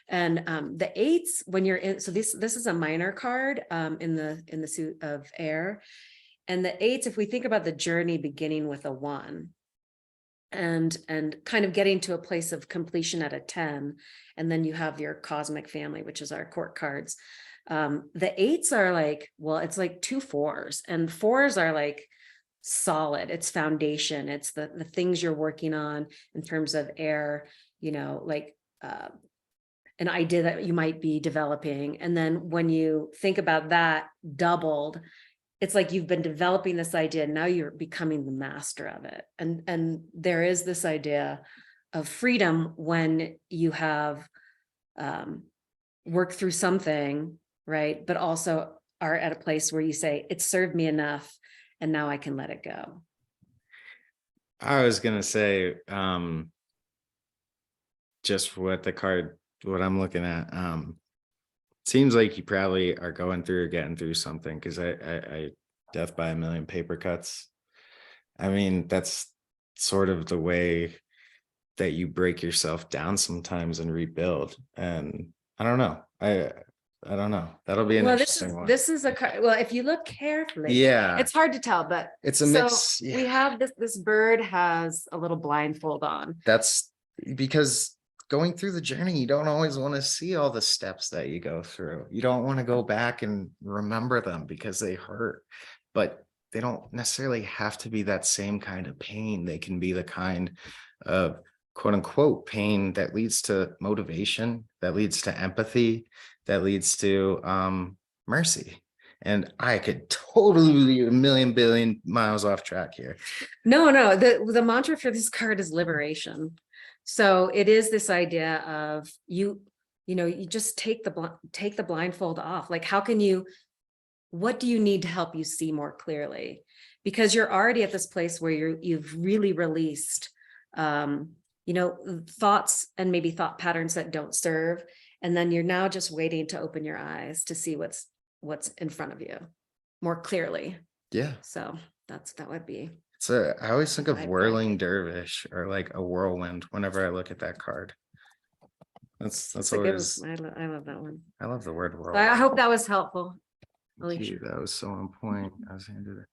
And the 8s, when you're in, so this is a minor card in the suit of air. And the 8s, if we think about the journey beginning with a 1 and kind of getting to a place of completion at a 10, and then you have your cosmic family, which is our court cards. The 8s are like, well, it's like 2 4s, and 4s are like solid. It's foundation. It's the things you're working on in terms of air, you know, like an idea that you might be developing. And then when you think about that doubled, it's like you've been developing this idea, now you're becoming the master of it. And there is this idea of freedom when you have worked through something, right? But also are at a place where you say, it served me enough, and now I can let it go. I was gonna say, just what I'm looking at, seems like you probably are going through or getting through something, because I death by a million paper cuts. I mean, that's sort of the way that you break yourself down sometimes and rebuild. And I don't know. I don't know. That'll be an Well, interesting one. this is a card. Well, if you look carefully, Yeah, it's hard to tell, but it's a so mix. we Yeah. have this bird has a little blindfold on. That's because going through the journey, you don't always want to see all the steps that you go through. You don't want to go back and remember them because they hurt, but they don't necessarily have to be that same kind of pain. They can be the kind of quote unquote pain that leads to motivation, that leads to empathy, that leads to mercy. And I could totally be a million billion miles off track here. No, the mantra for this card is liberation. So it is this idea of you just take the blindfold off. Like, what do you need to help you see more clearly? Because you're already at this place where you've really released thoughts and maybe thought patterns that don't serve. And then you're now just waiting to open your eyes to see what's in front of you more clearly. Yeah. So that would be. So I always think of Vibe. whirling dervish or like a whirlwind whenever I look at that card. That's That's a good always, one. I love that one. I love the word So whirlwind. I hope that was helpful. Thank Alicia. you. That was so on point. I was handed it.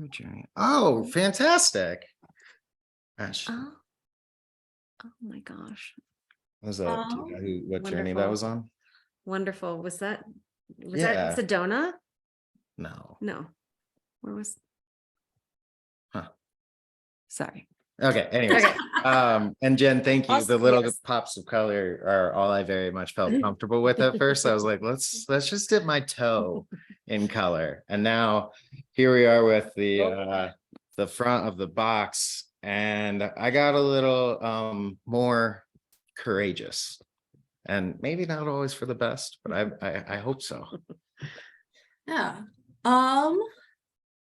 Journey. Oh, fantastic. Gosh, Oh my gosh. was that what journey that Wonderful. was on? Wonderful. Was that Yeah. Sedona? No. No. Where was? Huh. Sorry. Okay. Anyways, Okay. and Jen, thank you. The Awesome, little yes. pops of color are all I very much felt comfortable with at first. I was like, let's just dip my toe in color. And now here we are with the front of the box, and I got a little more courageous, and maybe not always for the best, but I hope so. Yeah.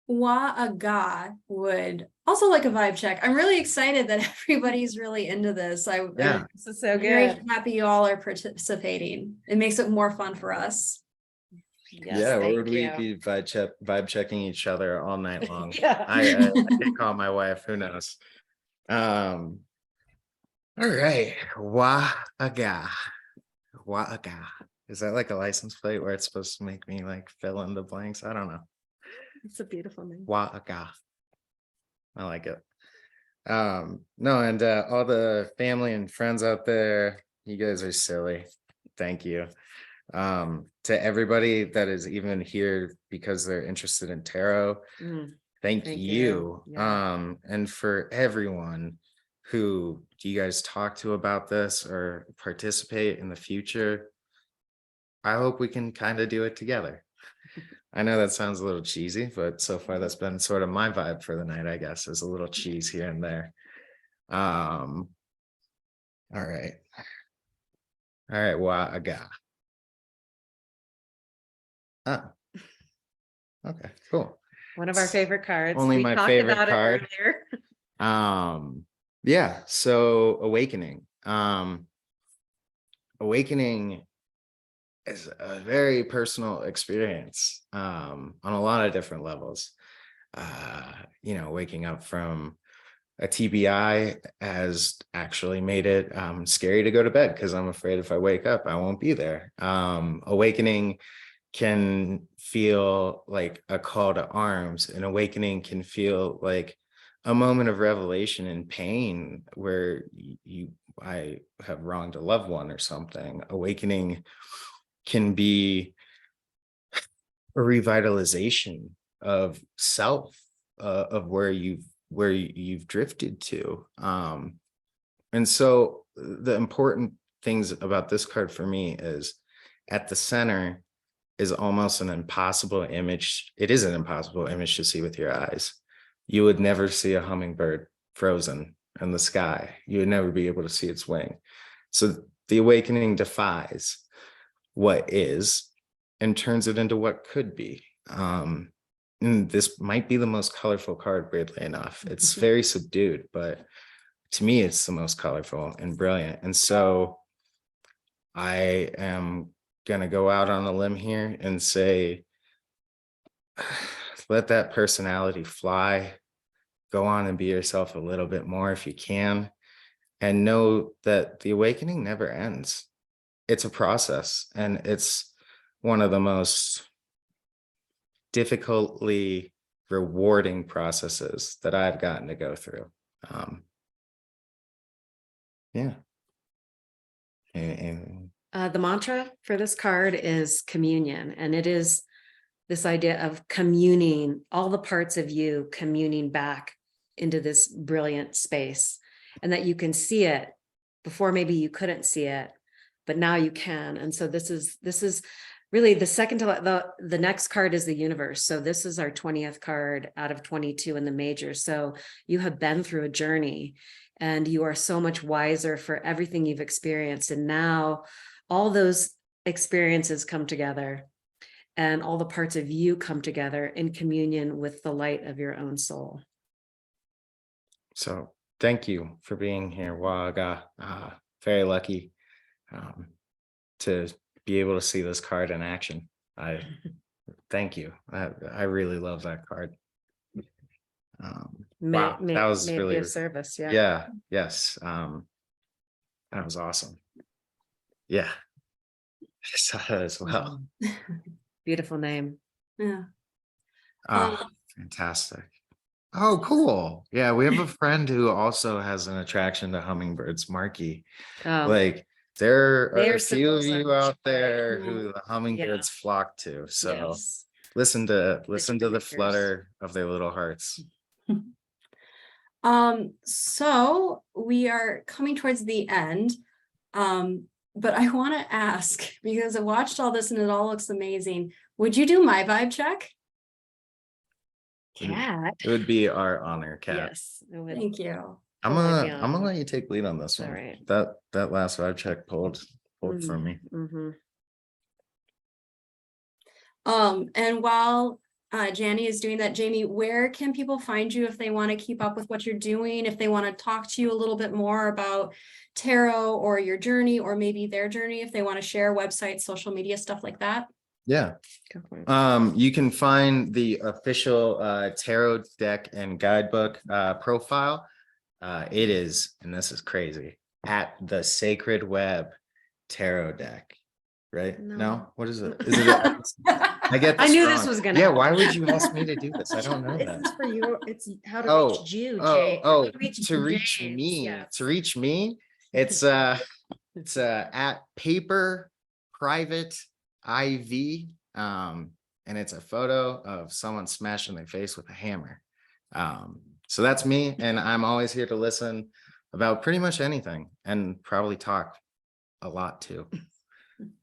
Wa-aga would also like a vibe check. I'm really excited that everybody's really into this. I'm This is so very good. happy you all are participating. It makes it more fun for us. Yes, Yeah, or thank would we you. be vibe checking each other all night long? Yeah. I can call my wife, who knows? All right. Wa-aga. Wa-aga. Is that like a license plate where it's supposed to make me like fill in the blanks? I don't know. It's a beautiful name. Wa-aga. I like it. No, and all the family and friends out there, you guys are silly. Thank you. To everybody that is even here because they're interested in tarot, thank Thank you. you. Yeah. And for everyone who you guys talk to about this or participate in the future, I hope we can kind of do it together. I know that sounds a little cheesy, but so far that's been sort of my vibe for the night, I guess, is a little cheese here and there. All right. Wa-aga. Oh, okay, cool. One of our favorite cards. Only We my talked favorite about it card. earlier. Yeah, so awakening. Awakening is a very personal experience on a lot of different levels. Waking up from a TBI has actually made it scary to go to bed because I'm afraid if I wake up, I won't be there. Awakening can feel like a call to arms. An awakening can feel like a moment of revelation and pain where I have wronged a loved one or something. Awakening can be a revitalization of self, of where you've drifted to. And so the important things about this card for me is at the center is almost an impossible image. It is an impossible image to see with your eyes. You would never see a hummingbird frozen in the sky. You would never be able to see its wing. So the awakening defies what is and turns it into what could be. And this might be the most colorful card, weirdly enough. It's very subdued, but to me, it's the most colorful and brilliant. And so I am going to go out on a limb here and say, let that personality fly. go on and be yourself a little bit more if you can, and know that the awakening never ends. It's a process, and it's one of the most difficultly rewarding processes that I've gotten to go through. Yeah. And The mantra for this card is communion, and it is this idea of communing, all the parts of you communing back into this brilliant space, and that you can see it. Before maybe you couldn't see it, but now you can. And so this is really the second to the next card is the universe. So this is our 20th card out of 22 in the major. So you have been through a journey, and you are so much wiser for everything you've experienced. And now all those experiences come together, and all the parts of you come together in communion with the light of your own soul. so thank you for being here, Waga. Very lucky to be able to see this card in action. I thank you. I really love that card. Wow, that was May it be really of service. Yeah. yeah, yes. That was awesome. Yeah. I saw that as well. Beautiful name. Yeah. Oh, fantastic. Oh, cool. Yeah, we have a friend who also has an attraction to hummingbirds, Marky. Oh, Like there They are are a few of symbols you of out joy. there Yeah. who the hummingbirds flock to. So yes. listen to the makers. flutter of their little hearts. So we are coming towards the end. But I want to ask, because I watched all this and it all looks amazing. Would you do my vibe check? Cat. It would be our honor, Cat. Yes. It would. Thank you. I'm Totally be gonna on. let you take lead on this All one. right. That last vibe check pulled for me. Mm-hmm. And while Jannie is doing that, Jamie, where can people find you if they want to keep up with what you're doing, if they want to talk to you a little bit more about tarot or your journey, or maybe their journey, if they want to share websites, social media, stuff like that? Yeah. Go for it. You can find the official tarot deck and guidebook profile. It is, and this is crazy, at the Sacred Web Tarot Deck. Right? No, what is it? Is it? I get. I knew this this wrong. was gonna Yeah. happen. Why would you ask me to do this? I don't know This is that. for you. It's how to Oh, reach you, oh, Jay. oh, How to reach to reach James, me. yes. To reach me, it's at paper private IV. And it's a photo of someone smashing their face with a hammer. So that's me, and I'm always here to listen about pretty much anything, and probably talk a lot too.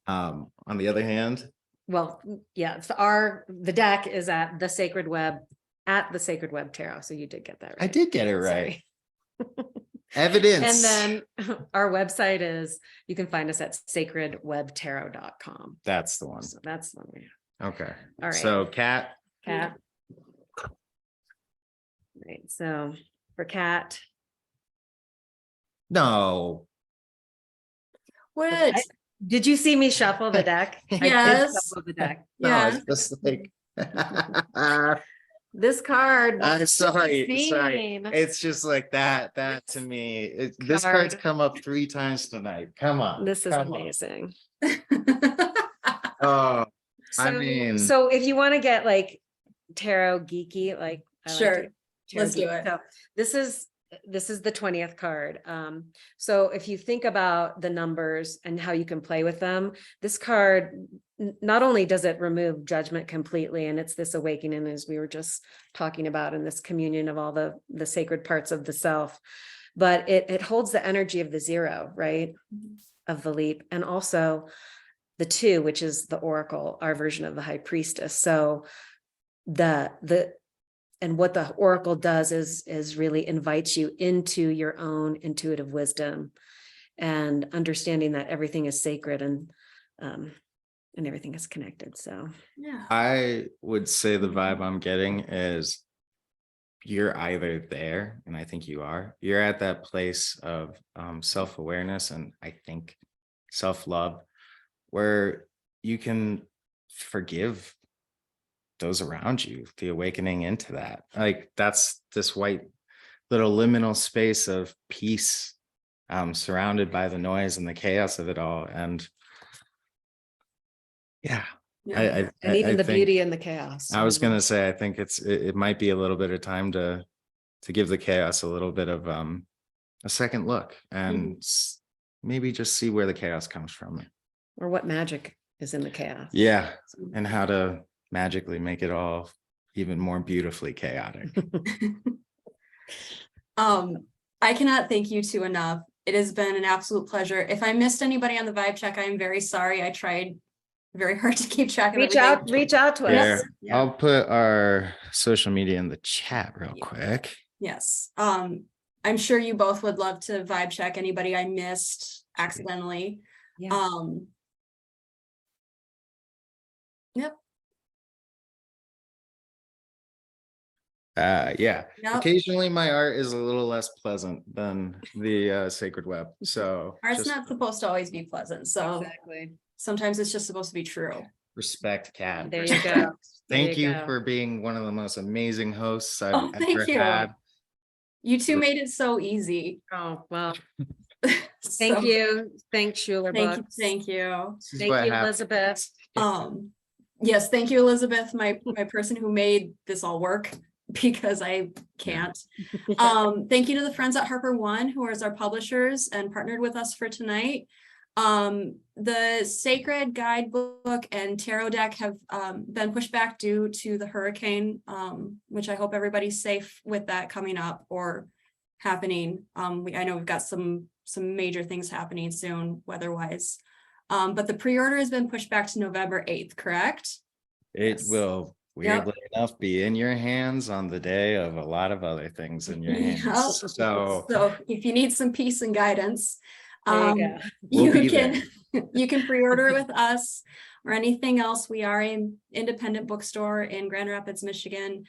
On the other hand, Well, yeah, it's the deck is at the Sacred Web Tarot. So you did get that right. I did get it right. Sorry. Evidence. And then our website is, you can find us at sacredwebtarot.com. That's the one. So that's the one we Okay. All right. So Cat. Cat. Right. So for Cat. No. What? Did you see me shuffle the deck? I did Yes. shuffle the deck. No, Yeah. it's just like This card. I'm sorry. Insane. It's just like that. That to me, this card's come up 3 times tonight. Come on. This is come on. amazing. Oh, So, I mean, so if you want to get like tarot geeky, like I like Sure. to- tarot Let's do geeky. it. So this is the 20th card. So if you think about the numbers and how you can play with them, this card, not only does it remove judgment completely, and it's this awakening, as we were just talking about, in this communion of all the sacred parts of the self, but it holds the energy of the 0, right? Of the leap, and also the 2, which is the oracle, our version of the high priestess. So and what the oracle does is really invites you into your own intuitive wisdom and understanding that everything is sacred and everything is connected. So Yeah. I would say the vibe I'm getting is you're either there, and I think you are. You're at that place of self-awareness and I think self-love, where you can forgive those around you, the awakening into that. Like that's this white little liminal space of peace, surrounded by the noise and the chaos of it all. And yeah, Yeah. And even the think- beauty in the chaos. I was gonna say, I think it might be a little bit of time to give the chaos a little bit of a second look and maybe just see where the chaos comes from. Or what magic is in the chaos. Yeah, and how to magically make it all even more beautifully chaotic. I cannot thank you two enough. It has been an absolute pleasure. If I missed anybody on the vibe check, I am very sorry. I tried very hard to keep track of everything. Reach out to us. There, Yeah. I'll put our social media in the chat real quick. Yes. I'm sure you both would love to vibe check anybody I missed accidentally. Yeah. Yep. Yeah. Yep. Occasionally my art is a little less pleasant than the sacred web. So Art's just not supposed to always be pleasant. So Exactly. sometimes it's just supposed to be true. respect, Kat. There you go. Thank There you go. for being one of the most amazing hosts I've Oh, thank ever you. had. You two made it so easy. Oh, well, So, thank you. Thanks, Schuler Thank you. Books. Thank you. This is Thank what you, happens. Elizabeth. Yes, thank you, Elizabeth, my person who made this all work because I can't. Thank you to the friends at Harper One, who is our publishers and partnered with us for tonight. The Sacred Guidebook and Tarot deck have been pushed back due to the hurricane, which I hope everybody's safe with that coming up or happening. I know we've got some major things happening soon weather-wise. But the pre-order has been pushed back to November 8th, correct? It Yes. will, weirdly enough, be in your hands on the day of a lot of other things in your hands. Yep. So So if you need some peace and guidance, There you go. We'll be you can you can pre-order with us or anything else. We are an independent bookstore in Grand Rapids, Michigan.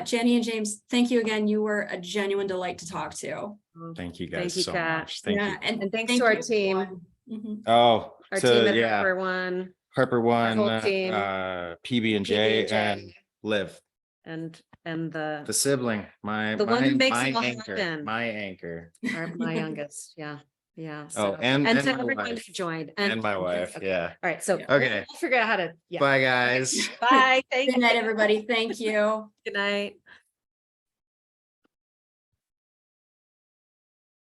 Jannie and James, thank you again. You were a genuine delight to talk to. thank you Thank guys you, so Kat. much. Thank you. And thanks thank to our you, team. everyone. Mhm. Oh, Our so team at yeah, Harper One Harper One, whole team. PB&J, and Liv, and the sibling, my The one who makes my it all anchor, happen. my anchor. my youngest. Yeah. Yeah. Oh, So, and to my everyone wife. who joined And my wife. Okay. Yeah. All right. So Yeah. Okay. we'll figure out how to. Yeah. Bye, guys. Bye. Thank Good night, you. everybody. Thank you. Good night.